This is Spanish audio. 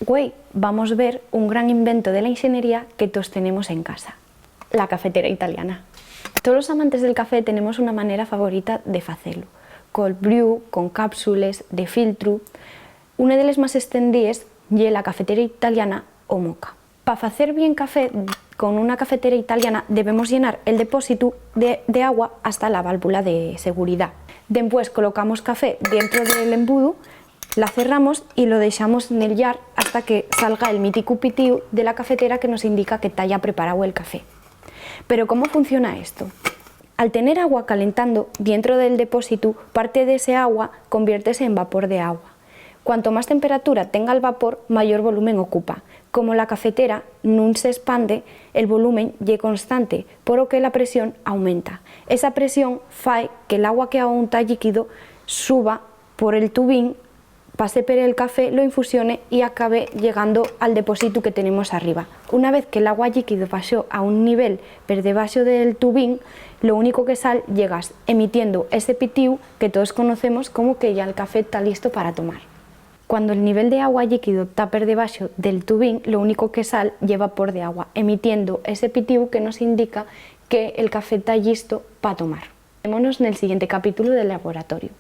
Hoy vamos a ver un gran invento de la ingeniería que todos tenemos en casa, la cafetera italiana. Todos los amantes del café tenemos una manera favorita de hacerlo, cold brew, con cápsulas, de filtro. Una de las más extendidas es la cafetera italiana o moka. Para hacer bien café con una cafetera italiana debemos llenar el depósito de agua hasta la válvula de seguridad. Después colocamos café dentro del embudo, la cerramos y lo dejamos en el jar hasta que salga el mítico pitido de la cafetera que nos indica que está ya preparado el café. Pero ¿cómo funciona esto? Al tener agua calentando dentro del depósito, parte de ese agua conviértese en vapor de agua. Cuanto más temperatura tenga el vapor, mayor volumen ocupa. Como la cafetera no se expande, el volumen es constante, por lo que la presión aumenta. Esa presión hace que el agua que aún está líquido suba por el tubín, pase por el café, lo infusione y acabe llegando al depósito que tenemos arriba. Una vez que el agua líquido pasó a un nivel por debajo del tubín, lo único que sale llega emitiendo ese pitido que todos conocemos como que ya el café está listo para tomar. Cuando el nivel de agua líquido está por debajo del tubín, lo único que sale lleva vapor de agua, emitiendo ese pitido que nos indica que el café está listo para tomar. Vémonos en el siguiente capítulo del laboratorio.